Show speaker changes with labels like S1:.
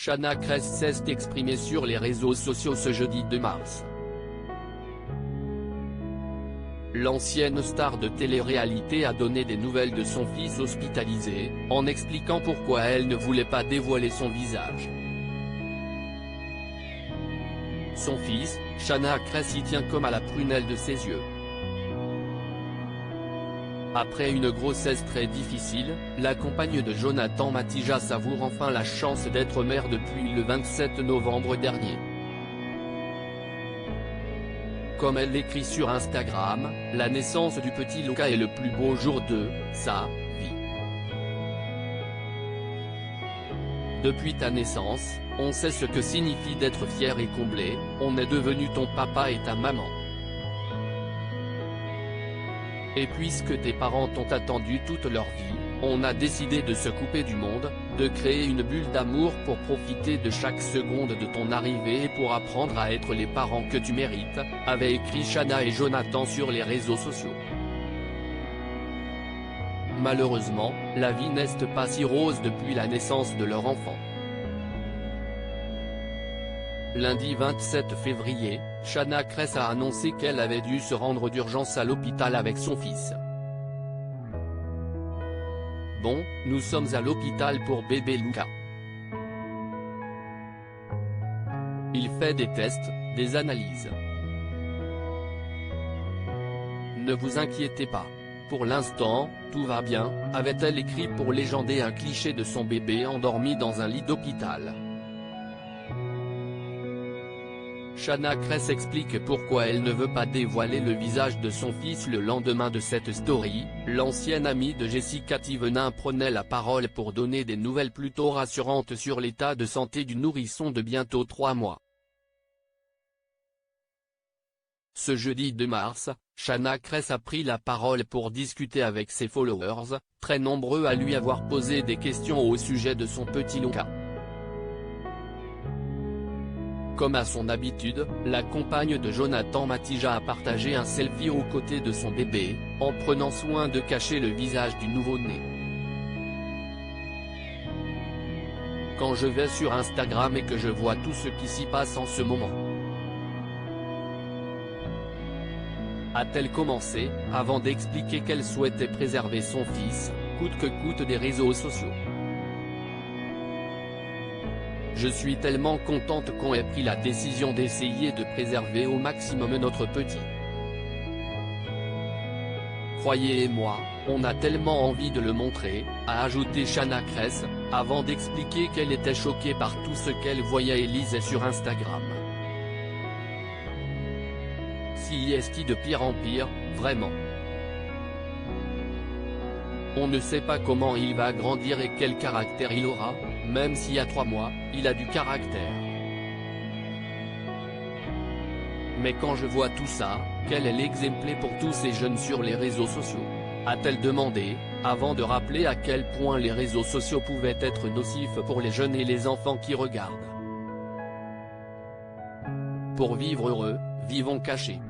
S1: Chana Cres s'est exprimée sur les réseaux sociaux ce jeudi 2 mars. L'ancienne star de télé-réalité a donné des nouvelles de son fils hospitalisé, en expliquant pourquoi elle ne voulait pas dévoiler son visage. Son fils, Chana Cres y tient comme à la prunelle de ses yeux. Après une grossesse très difficile, la compagne de Jonathan Matija savoure enfin la chance d'être mère depuis le 27 novembre dernier. Comme elle l'écrit sur Instagram, la naissance du petit Luca est le plus beau jour de sa vie. Depuis ta naissance, on sait ce que signifie d'être fier et comblé, on est devenu ton papa et ta maman. Et puisque tes parents t'ont attendu toute leur vie, on a décidé de se couper du monde, de créer une bulle d'amour pour profiter de chaque seconde de ton arrivée et pour apprendre à être les parents que tu mérites, avaient écrit Chana et Jonathan sur les réseaux sociaux. Malheureusement, la vie n'est pas si rose depuis la naissance de leur enfant. Lundi 27 février, Chana Cres a annoncé qu'elle avait dû se rendre d'urgence à l'hôpital avec son fils. Bon, nous sommes à l'hôpital pour bébé Luca. Il fait des tests, des analyses. Ne vous inquiétez pas. Pour l'instant, tout va bien, avait-elle écrit pour légender un cliché de son bébé endormi dans un lit d'hôpital. Chana Cres explique pourquoi elle ne veut pas dévoiler le visage de son fils le lendemain de cette story. L'ancienne amie de Jessica Thévenin prenait la parole pour donner des nouvelles plutôt rassurantes sur l'état de santé du nourrisson de bientôt 3 mois. Ce jeudi 2 mars, Chana Cres a pris la parole pour discuter avec ses followers, très nombreux à lui avoir posé des questions au sujet de son petit Luca. Comme à son habitude, la compagne de Jonathan Matija a partagé un selfie aux côtés de son bébé, en prenant soin de cacher le visage du nouveau-né. Quand je vais sur Instagram et que je vois tout ce qui s'y passe en ce moment, a-t-elle commencé, avant d'expliquer qu'elle souhaitait préserver son fils, coûte que coûte des réseaux sociaux. Je suis tellement contente qu'on ait pris la décision d'essayer de préserver au maximum notre petit. Croyez-moi, on a tellement envie de le montrer, a ajouté Chana Cres, avant d'expliquer qu'elle était choquée par tout ce qu'elle voyait et lisait sur Instagram. Si est-il de pire en pire, vraiment. On ne sait pas comment il va grandir et quel caractère il aura, même si à 3 mois, il a du caractère. Mais quand je vois tout ça, quel est l'exemple pour tous ces jeunes sur les réseaux sociaux? A-t-elle demandé, avant de rappeler à quel point les réseaux sociaux pouvaient être nocifs pour les jeunes et les enfants qui regardent. Pour vivre heureux, vivons cachés.